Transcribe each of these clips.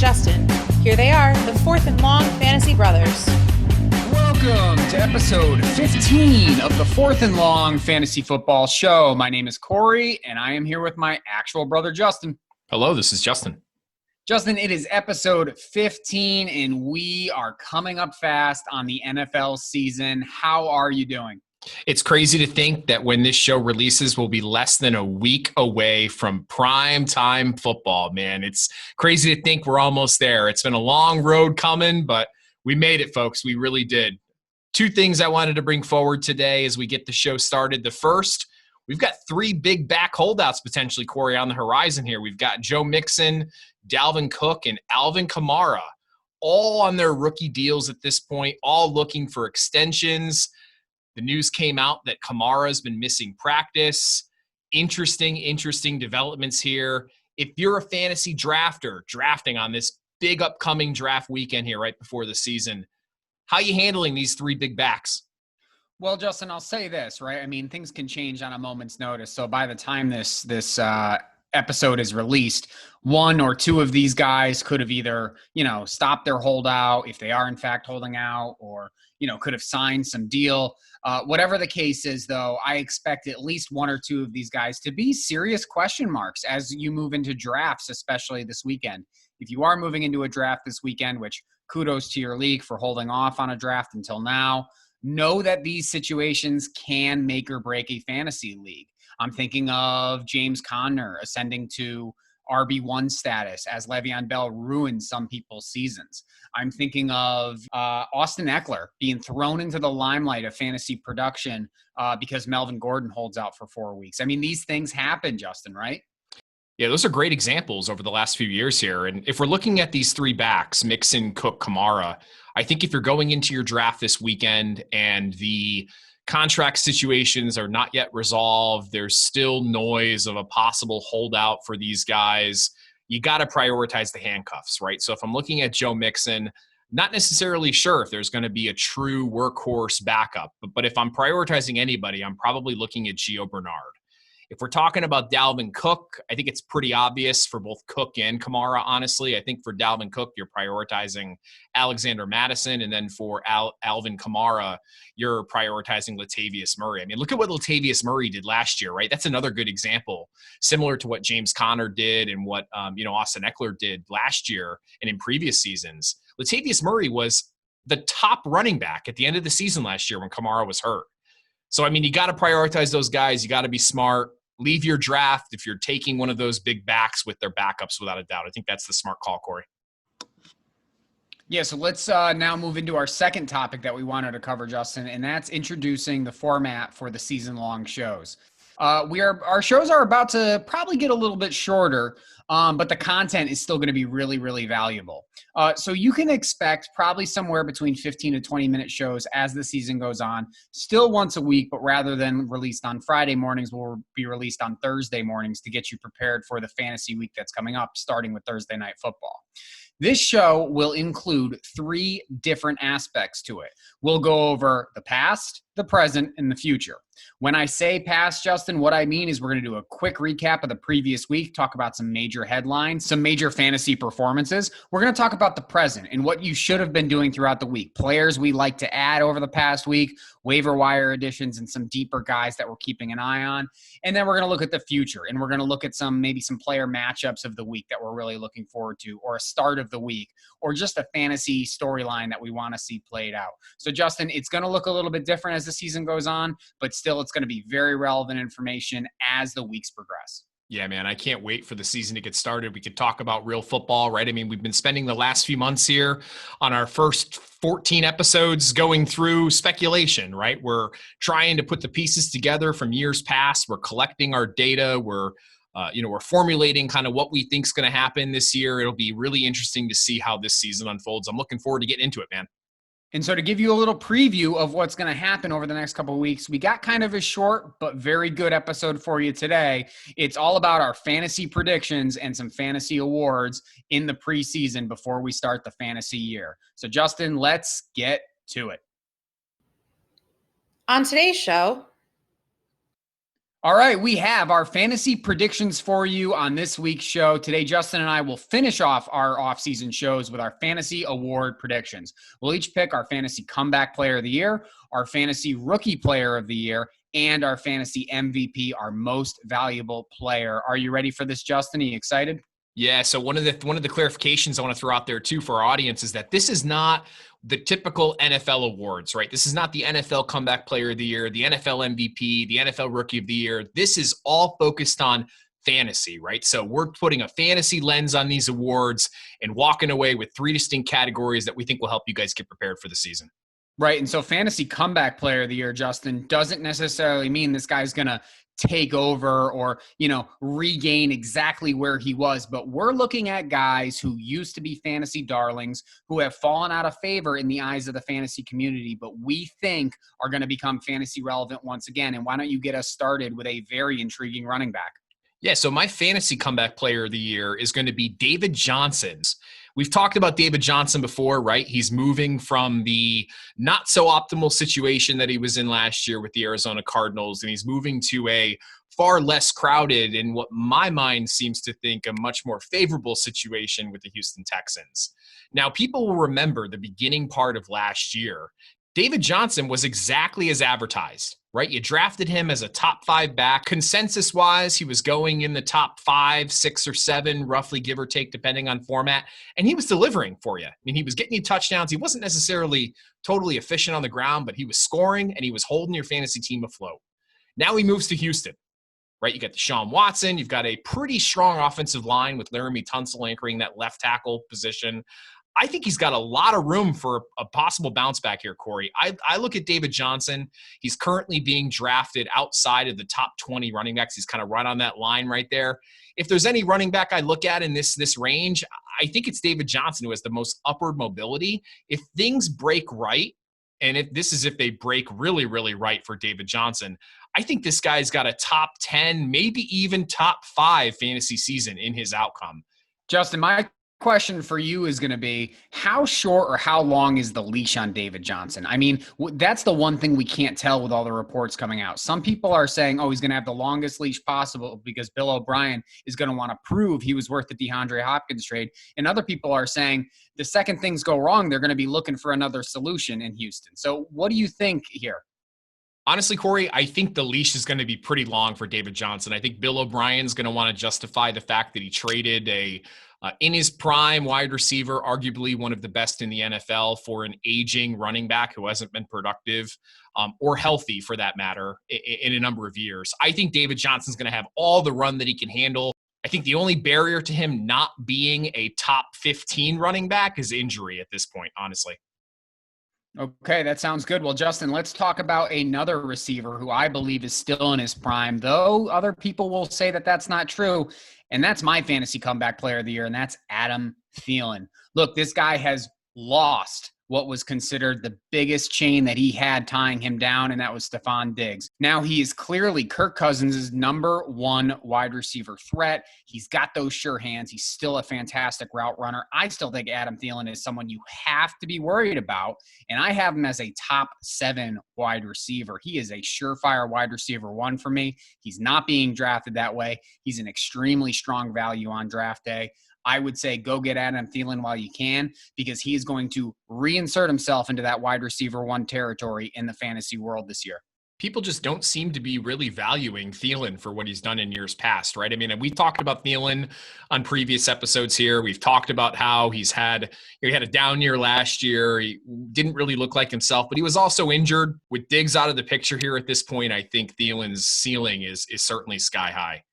Justin. Here they are, the Fourth and Long Fantasy Brothers. Welcome to episode 15 of the Fourth and Long Fantasy Football Show. My name is Corey, and I am here with my actual brother, Justin. Hello, this is Justin. Justin, it is episode 15, and we are coming up fast on the NFL season. How are you doing? It's crazy to think that when this show releases, we'll be less than a week away from prime time football, man. It's crazy to think we're almost there. It's been a long road coming, but we made it, folks. We really did. Two things I wanted to bring forward today as we get the show started. The first, we've got three big back holdouts potentially, Corey, on the horizon here. We've got Joe Mixon, Dalvin Cook, and Alvin Kamara, all on their rookie deals at this point, all looking for extensions. The news came out that Kamara's been missing practice. Interesting developments here. If you're a fantasy drafter drafting on this big upcoming draft weekend here right before the season, how are you handling these three big backs? Well, Justin, I'll say this, right? I mean, things can change on a moment's notice. So by the time this episode is released, one or two of these guys could have either, stopped their holdout if they are in fact holding out, or, could have signed some deal. Whatever the case is, though, I expect at least one or two of these guys to be serious question marks as you move into drafts, especially this weekend. If you are moving into a draft this weekend, which kudos to your league for holding off on a draft until now, know that these situations can make or break a fantasy league. I'm thinking of James Conner ascending to RB1 status as Le'Veon Bell ruined some people's seasons. I'm thinking of Austin Eckler being thrown into the limelight of fantasy production because Melvin Gordon holds out for 4 weeks. I mean, these things happen, Justin, right? Yeah, those are great examples over the last few years here. And if we're looking at these three backs, Mixon, Cook, Kamara, I think if you're going into your draft this weekend and the contract situations are not yet resolved, there's still noise of a possible holdout for these guys, you got to prioritize the handcuffs, right? So if I'm looking at Joe Mixon, not necessarily sure if there's going to be a true workhorse backup, but if I'm prioritizing anybody, I'm probably looking at Gio Bernard. If we're talking about Dalvin Cook, I think it's pretty obvious for both Cook and Kamara, honestly. I think for Dalvin Cook, you're prioritizing Alexander Mattison, and then for Alvin Kamara, you're prioritizing Latavius Murray. I mean, look at what Latavius Murray did last year, right? That's another good example, similar to what James Conner did and what Austin Eckler did last year and in previous seasons. Latavius Murray was the top running back at the end of the season last year when Kamara was hurt. So, I mean, you got to prioritize those guys. You got to be smart. Leave your draft if you're taking one of those big backs with their backups, without a doubt. I think that's the smart call, Corey. Yeah, so let's now move into our second topic that we wanted to cover, Justin, and that's introducing the format for the season-long shows. Our shows are about to probably get a little bit shorter, but the content is still going to be really, really valuable. So you can expect probably somewhere between 15 to 20-minute shows as the season goes on, still once a week, but rather than released on Friday mornings, will be released on Thursday mornings to get you prepared for the fantasy week that's coming up, starting with Thursday Night Football. This show will include three different aspects to it. We'll go over the past, the present, and the future. When I say past, Justin, what I mean is we're going to do a quick recap of the previous week, talk about some major headlines, some major fantasy performances. We're going to talk about the present and what you should have been doing throughout the week. Players we like to add over the past week, waiver wire additions, and some deeper guys that we're keeping an eye on. And then we're going to look at the future, and we're going to look at maybe some player matchups of the week that we're really looking forward to, or a start of the week, or just a fantasy storyline that we want to see played out. So, Justin, it's going to look a little bit different as the season goes on, but still it's going to be very relevant information as the weeks progress. Yeah, man, I can't wait for the season to get started. We could talk about real football, right? I mean, we've been spending the last few months here on our first 14 episodes going through speculation, right? We're trying to put the pieces together from years past. We're collecting our data. We're formulating kind of what we think is going to happen this year. It'll be really interesting to see how this season unfolds. I'm looking forward to getting into it, man. And so to give you a little preview of what's going to happen over the next couple of weeks, we got kind of a short but very good episode for you today. It's all about our fantasy predictions and some fantasy awards in the preseason before we start the fantasy year. So, Justin, let's get to it. On today's show, All right, we have our fantasy predictions for you on this week's show. Today, Justin and I will finish off our off-season shows with our fantasy award predictions. We'll each pick our fantasy comeback player of the year, our fantasy rookie player of the year, and our fantasy MVP, our most valuable player. Are you ready for this, Justin? Are you excited? Yeah, so one of the clarifications I want to throw out there too for our audience is that this is not the typical NFL awards, right? This is not the NFL Comeback Player of the Year, the NFL MVP, the NFL Rookie of the Year. This is all focused on fantasy, right? So we're putting a fantasy lens on these awards and walking away with 3 distinct categories that we think will help you guys get prepared for the season. Right. And so fantasy comeback player of the year, Justin, doesn't necessarily mean this guy's going to take over or, regain exactly where he was. But we're looking at guys who used to be fantasy darlings, who have fallen out of favor in the eyes of the fantasy community, but we think are going to become fantasy relevant once again. And why don't you get us started with a very intriguing running back? Yeah, so my fantasy comeback player of the year is going to be David Johnson's. We've talked about David Johnson before, right? He's moving from the not so optimal situation that he was in last year with the Arizona Cardinals, and he's moving to a far less crowded and what my mind seems to think a much more favorable situation with the Houston Texans. Now, people will remember the beginning part of last year. David Johnson was exactly as advertised, right? You drafted him as a top 5 back. Consensus-wise, he was going in the top 5, 6, or 7, roughly give or take, depending on format. And he was delivering for you. I mean, he was getting you touchdowns. He wasn't necessarily totally efficient on the ground, but he was scoring and he was holding your fantasy team afloat. Now he moves to Houston, right? You got Deshaun Watson. You've got a pretty strong offensive line with Laramie Tunsil anchoring that left tackle position. I think he's got a lot of room for a possible bounce back here, Corey. I look at David Johnson. He's currently being drafted outside of the top 20 running backs. He's kind of right on that line right there. If there's any running back I look at in this range, I think it's David Johnson who has the most upward mobility. If things break right, and if they break really, really right for David Johnson, I think this guy's got a top 10, maybe even top 5 fantasy season in his outcome. Justin, my question for you is going to be, how short or how long is the leash on David Johnson? I mean, that's the one thing we can't tell with all the reports coming out. Some people are saying, he's going to have the longest leash possible because Bill O'Brien is going to want to prove he was worth the DeAndre Hopkins trade. And other people are saying the second things go wrong, they're going to be looking for another solution in Houston. So what do you think here? Honestly, Corey, I think the leash is going to be pretty long for David Johnson. I think Bill O'Brien's going to want to justify the fact that he traded in his prime wide receiver, arguably one of the best in the NFL, for an aging running back who hasn't been productive or healthy for that matter in a number of years. I think David Johnson's going to have all the run that he can handle. I think the only barrier to him not being a top 15 running back is injury at this point, honestly. Okay, that sounds good. Well, Justin, let's talk about another receiver who I believe is still in his prime, though other people will say that that's not true. And that's my fantasy comeback player of the year, and that's Adam Thielen. Look, this guy has lost what was considered the biggest chain that he had tying him down, and that was Stephon Diggs. Now he is clearly Kirk Cousins' number 1 wide receiver threat. He's got those sure hands. He's still a fantastic route runner. I still think Adam Thielen is someone you have to be worried about, and I have him as a top 7 wide receiver. He is a surefire wide receiver 1 for me. He's not being drafted that way. He's an extremely strong value on draft day. I would say go get Adam Thielen while you can, because he is going to reinsert himself into that wide receiver 1 territory in the fantasy world this year. People just don't seem to be really valuing Thielen for what he's done in years past, right? I mean, we talked about Thielen on previous episodes here. We've talked about how he had a down year last year. He didn't really look like himself, but he was also injured. With Diggs out of the picture here at this point, I think Thielen's ceiling is certainly sky high.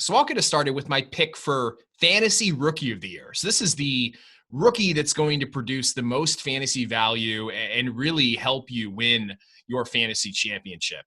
So I'll get us started with my pick for Fantasy Rookie of the Year. So this is the rookie that's going to produce the most fantasy value and really help you win your fantasy championship.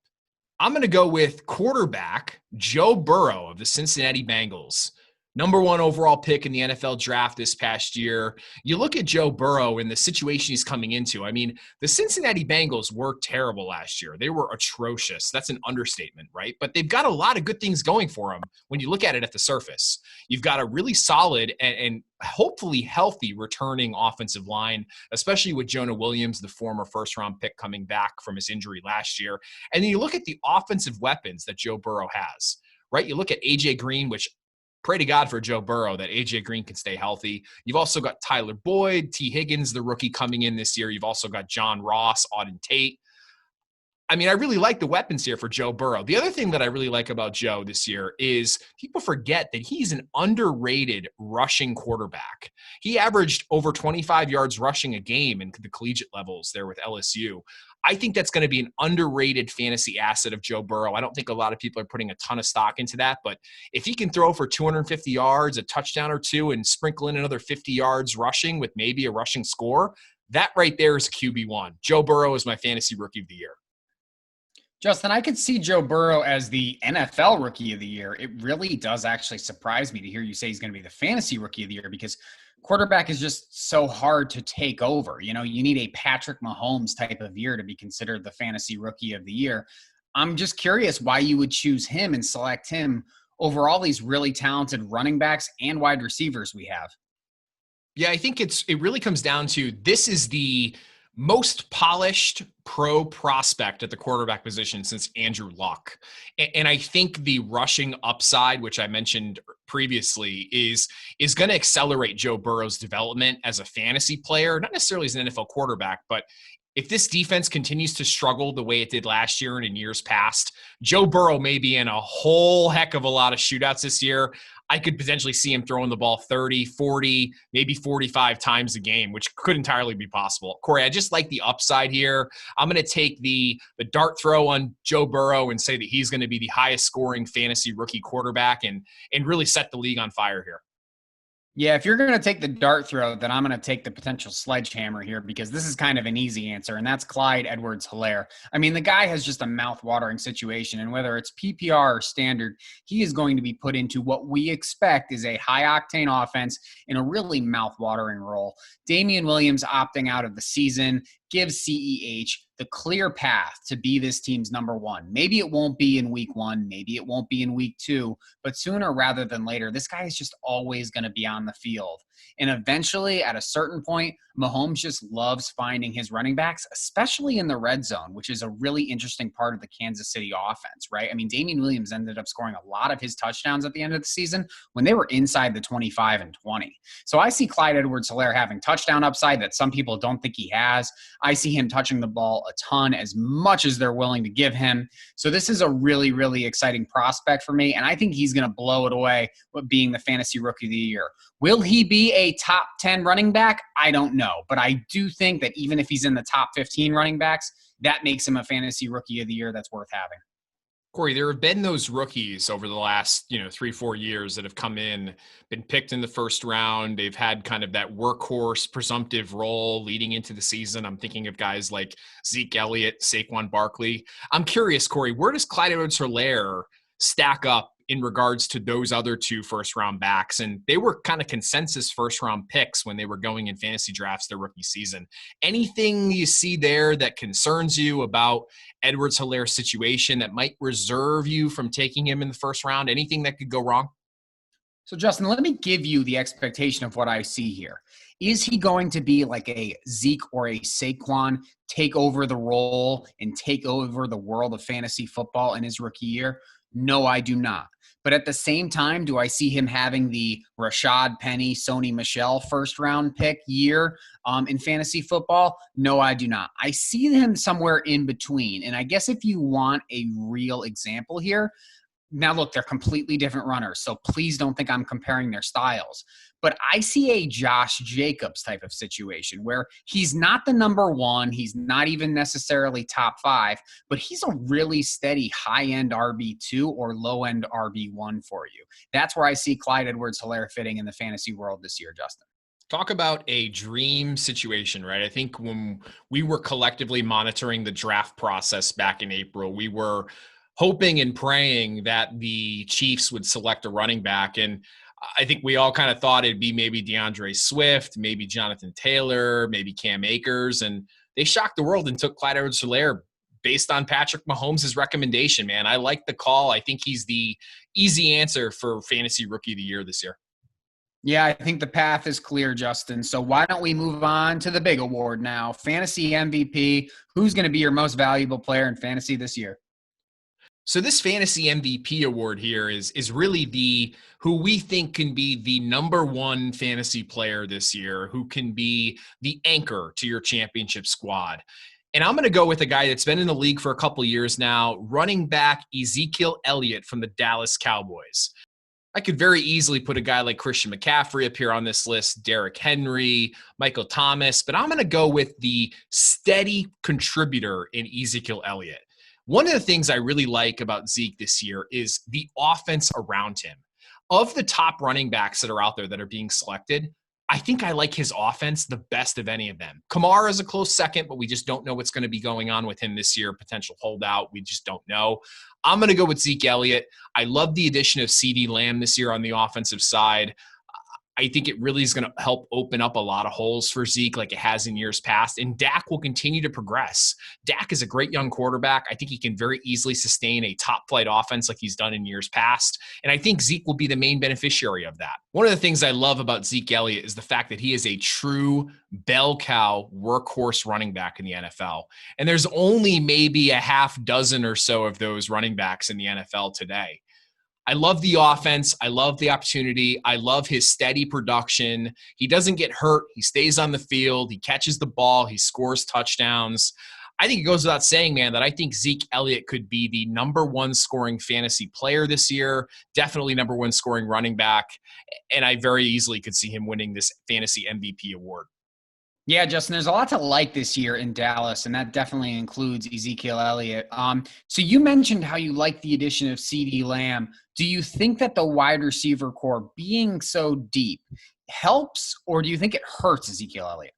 I'm going to go with quarterback Joe Burrow of the Cincinnati Bengals. Number 1 overall pick in the NFL draft this past year. You look at Joe Burrow and the situation he's coming into. I mean, the Cincinnati Bengals were terrible last year. They were atrocious. That's an understatement, right? But they've got a lot of good things going for them when you look at it at the surface. You've got a really solid and hopefully healthy returning offensive line, especially with Jonah Williams, the former first-round pick, coming back from his injury last year. And then you look at the offensive weapons that Joe Burrow has, right? You look at A.J. Green, which pray to God for Joe Burrow that A.J. Green can stay healthy. You've also got Tyler Boyd, T. Higgins, the rookie coming in this year. You've also got John Ross, Auden Tate. I mean, I really like the weapons here for Joe Burrow. The other thing that I really like about Joe this year is people forget that he's an underrated rushing quarterback. He averaged over 25 yards rushing a game in the collegiate levels there with LSU. I think that's going to be an underrated fantasy asset of Joe Burrow. I don't think a lot of people are putting a ton of stock into that, but if he can throw for 250 yards, a touchdown or two, and sprinkle in another 50 yards rushing with maybe a rushing score, that right there is a QB1. Joe Burrow is my fantasy rookie of the year. Justin, I could see Joe Burrow as the NFL Rookie of the Year. It really does actually surprise me to hear you say he's going to be the Fantasy Rookie of the Year because quarterback is just so hard to take over. You know, you need a Patrick Mahomes type of year to be considered the Fantasy Rookie of the Year. I'm just curious why you would choose him and select him over all these really talented running backs and wide receivers we have. Yeah, I think it really comes down to this is the most polished pro prospect at the quarterback position since Andrew Luck. And I think the rushing upside, which I mentioned previously, is going to accelerate Joe Burrow's development as a fantasy player, not necessarily as an NFL quarterback, but if this defense continues to struggle the way it did last year and in years past, Joe Burrow may be in a whole heck of a lot of shootouts this year. I could potentially see him throwing the ball 30, 40, maybe 45 times a game, which could entirely be possible. Corey, I just like the upside here. I'm going to take the dart throw on Joe Burrow and say that he's going to be the highest scoring fantasy rookie quarterback and really set the league on fire here. Yeah, if you're going to take the dart throw, then I'm going to take the potential sledgehammer here because this is kind of an easy answer, and that's Clyde Edwards-Hellaire. I mean, the guy has just a mouth-watering situation, and whether it's PPR or standard, he is going to be put into what we expect is a high-octane offense in a really mouth-watering role. Damian Williams opting out of the season gives CEH the clear path to be this team's number one. Maybe it won't be in week 1, maybe it won't be in week 2, but sooner rather than later, this guy is just always going to be on the field. And eventually, at a certain point, Mahomes just loves finding his running backs, especially in the red zone, which is a really interesting part of the Kansas City offense, right? I mean, Damian Williams ended up scoring a lot of his touchdowns at the end of the season when they were inside the 25 and 20. So I see Clyde Edwards-Hellaire having touchdown upside that some people don't think he has. I see him touching the ball a ton, as much as they're willing to give him. So this is a really, really exciting prospect for me, and I think he's going to blow it away with being the Fantasy Rookie of the Year. Will he be a top 10 running back? I don't know, but I do think that even if he's in the top 15 running backs, that makes him a Fantasy Rookie of the Year that's worth having. Corey, there have been those rookies over the last, 3-4 years that have come in, been picked in the first round. They've had kind of that workhorse presumptive role leading into the season. I'm thinking of guys like Zeke Elliott, Saquon Barkley. I'm curious, Corey, where does Clyde Edwards-Hellaire stack up in regards to those other 2 first-round backs? And they were kind of consensus first-round picks when they were going in fantasy drafts their rookie season. Anything you see there that concerns you about Edwards-Helaire's situation that might reserve you from taking him in the first round? Anything that could go wrong? So, Justin, let me give you the expectation of what I see here. Is he going to be like a Zeke or a Saquon, take over the role and take over the world of fantasy football in his rookie year? No, I do not. But at the same time, do I see him having the Rashad Penny, Sony Michel first-round pick year in fantasy football? No, I do not. I see him somewhere in between. And I guess if you want a real example here, now look, they're completely different runners, so please don't think I'm comparing their styles. But I see a Josh Jacobs type of situation where he's not the number 1, he's not even necessarily top 5, but he's a really steady high-end RB2 or low-end RB1 for you. That's where I see Clyde Edwards-Hellaire fitting in the fantasy world this year, Justin. Talk about a dream situation, right? I think when we were collectively monitoring the draft process back in April, we were hoping and praying that the Chiefs would select a running back. And I think we all kind of thought it'd be maybe DeAndre Swift, maybe Jonathan Taylor, maybe Cam Akers, and they shocked the world and took Clyde Edwards-Hellaire based on Patrick Mahomes' recommendation, man. I like the call. I think he's the easy answer for Fantasy Rookie of the Year this year. Yeah, I think the path is clear, Justin. So why don't we move on to the big award now? Fantasy MVP. Who's going to be your most valuable player in fantasy this year? So this fantasy MVP award here is really the who we think can be the number one fantasy player this year, who can be the anchor to your championship squad. And I'm going to go with a guy that's been in the league for a couple years now, running back Ezekiel Elliott from the Dallas Cowboys. I could very easily put a guy like Christian McCaffrey up here on this list, Derrick Henry, Michael Thomas, but I'm going to go with the steady contributor in Ezekiel Elliott. One of the things I really like about Zeke this year is the offense around him. Of the top running backs that are out there that are being selected, I think I like his offense the best of any of them. Kamara is a close second, but we just don't know what's going to be going on with him this year. Potential holdout, we just don't know. I'm going to go with Zeke Elliott. I love the addition of CeeDee Lamb this year on the offensive side. I think it really is going to help open up a lot of holes for Zeke like it has in years past. And Dak will continue to progress. Dak is a great young quarterback. I think he can very easily sustain a top-flight offense like he's done in years past. And I think Zeke will be the main beneficiary of that. One of the things I love about Zeke Elliott is the fact that he is a true bell cow workhorse running back in the NFL. And there's only maybe a half dozen or so of those running backs in the NFL today. I love the offense. I love the opportunity. I love his steady production. He doesn't get hurt. He stays on the field. He catches the ball. He scores touchdowns. I think it goes without saying, man, that I think Zeke Elliott could be the number one scoring fantasy player this year, definitely number one scoring running back, and I very easily could see him winning this fantasy MVP award. Yeah, Justin, there's a lot to like this year in Dallas, and that definitely includes Ezekiel Elliott. So you mentioned how you like the addition of CeeDee Lamb. Do you think that the wide receiver core being so deep helps, or do you think it hurts Ezekiel Elliott?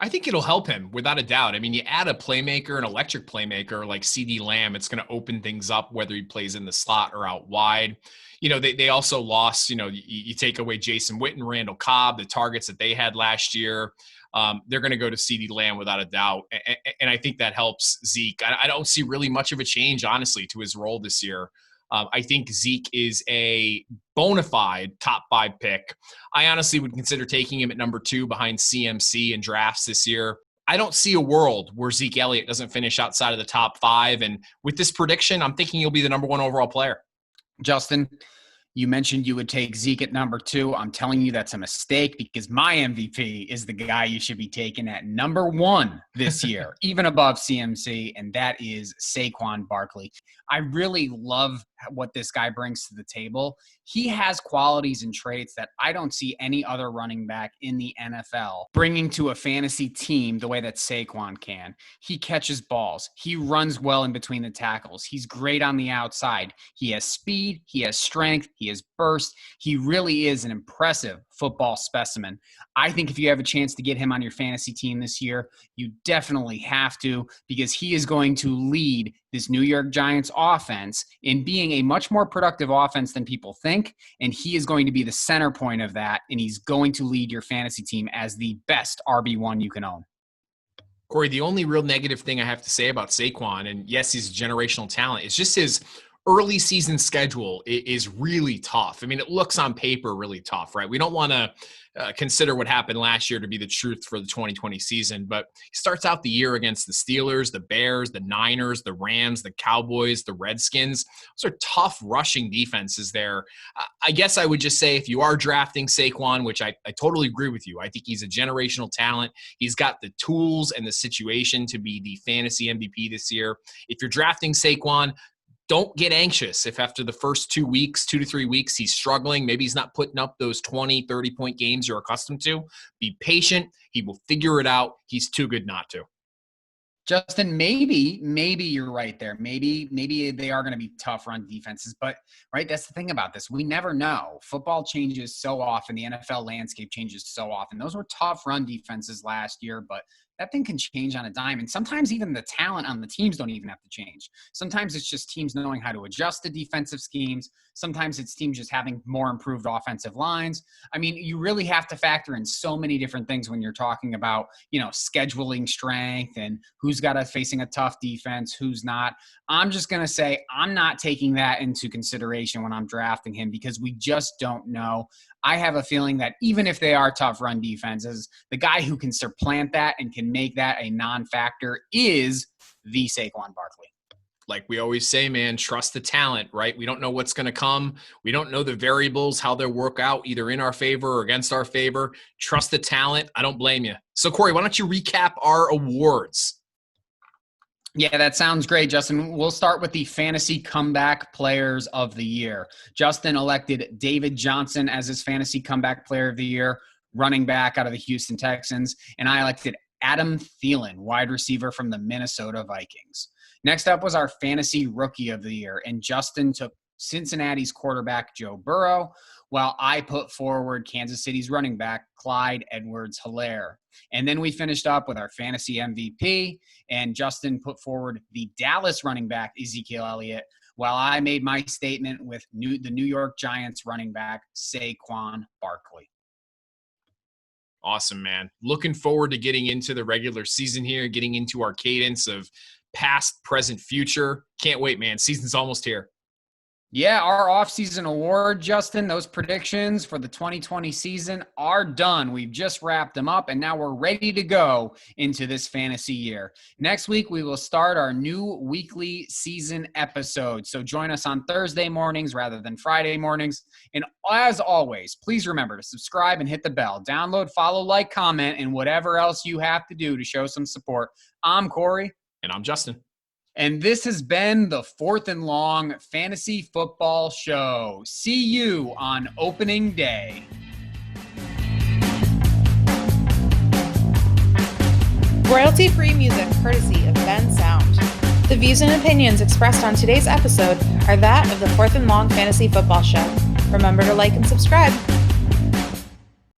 I think it'll help him without a doubt. I mean, you add a playmaker, an electric playmaker like CeeDee Lamb, it's going to open things up whether he plays in the slot or out wide. You know, they also lost, you take away Jason Witten, Randall Cobb, the targets that they had last year. They're going to go to CeeDee Lamb without a doubt. And I think that helps Zeke. I don't see really much of a change, honestly, to his role this year. I think Zeke is a bona fide top 5 pick. I honestly would consider taking him at number 2 behind CMC in drafts this year. I don't see a world where Zeke Elliott doesn't finish outside of the top 5. And with this prediction, I'm thinking he'll be the number 1 overall player. Justin, you mentioned you would take Zeke at number 2. I'm telling you that's a mistake because my MVP is the guy you should be taking at number 1 this year, even above CMC, and that is Saquan Barkley. I really love what this guy brings to the table. He has qualities and traits that I don't see any other running back in the NFL bringing to a fantasy team the way that Saquon can. He catches balls. He runs well in between the tackles. He's great on the outside. He has speed. He has strength. He has burst. He really is an impressive football specimen. I think if you have a chance to get him on your fantasy team this year, you definitely have to, because he is going to lead this New York Giants offense in being a much more productive offense than people think, and he is going to be the center point of that, and he's going to lead your fantasy team as the best RB1 you can own. Corey, the only real negative thing I have to say about Saquon, and yes, he's a generational talent, is just his early season schedule is really tough. I mean, it looks on paper really tough, right? We don't want to consider what happened last year to be the truth for the 2020 season, but he starts out the year against the Steelers, the Bears, the Niners, the Rams, the Cowboys, the Redskins. Those are tough rushing defenses there. I guess I would just say if you are drafting Saquon, which I totally agree with you, I think he's a generational talent. He's got the tools and the situation to be the fantasy MVP this year. If you're drafting Saquon, don't get anxious if after the first 2 weeks, 2 to 3 weeks, he's struggling. Maybe he's not putting up those 20, 30-point games you're accustomed to. Be patient. He will figure it out. He's too good not to. Justin, maybe you're right there. Maybe they are going to be tough run defenses, but right, that's the thing about this. We never know. Football changes so often. The NFL landscape changes so often. Those were tough run defenses last year, but that thing can change on a dime. And sometimes even the talent on the teams don't even have to change. Sometimes it's just teams knowing how to adjust to defensive schemes. Sometimes it's teams just having more improved offensive lines. I mean, you really have to factor in so many different things when you're talking about, scheduling strength and who's got facing a tough defense, who's not. I'm just going to say I'm not taking that into consideration when I'm drafting him because we just don't know. I have a feeling that even if they are tough run defenses, the guy who can supplant that and can make that a non-factor is the Saquan Barkley. Like we always say, man, trust the talent, right? We don't know what's going to come. We don't know the variables, how they'll work out either in our favor or against our favor. Trust the talent. I don't blame you. So, Corey, why don't you recap our awards? Yeah, that sounds great, Justin. We'll start with the Fantasy Comeback Players of the Year. Justin elected David Johnson as his Fantasy Comeback Player of the Year, running back out of the Houston Texans. And I elected Adam Thielen, wide receiver from the Minnesota Vikings. Next up was our Fantasy Rookie of the Year, and Justin took Cincinnati's quarterback Joe Burrow, while I put forward Kansas City's running back Clyde Edwards-Hellaire. And then we finished up with our Fantasy MVP, and Justin put forward the Dallas running back Ezekiel Elliot, while I made my statement with the New York Giants running back Saquan Barkley. Awesome, man. Looking forward to getting into the regular season here, getting into our cadence of past, present, future. Can't wait, man. Season's almost here. Yeah, our offseason award, Justin, those predictions for the 2020 season are done. We've just wrapped them up, and now we're ready to go into this fantasy year. Next week, we will start our new weekly season episode. So join us on Thursday mornings rather than Friday mornings. And as always, please remember to subscribe and hit the bell. Download, follow, like, comment, and whatever else you have to do to show some support. I'm Corey. And I'm Justin. And this has been the Fourth and Long Fantasy Football Show. See you on opening day. Royalty-free music courtesy of Ben Sound. The views and opinions expressed on today's episode are that of the Fourth and Long Fantasy Football Show. Remember to like and subscribe.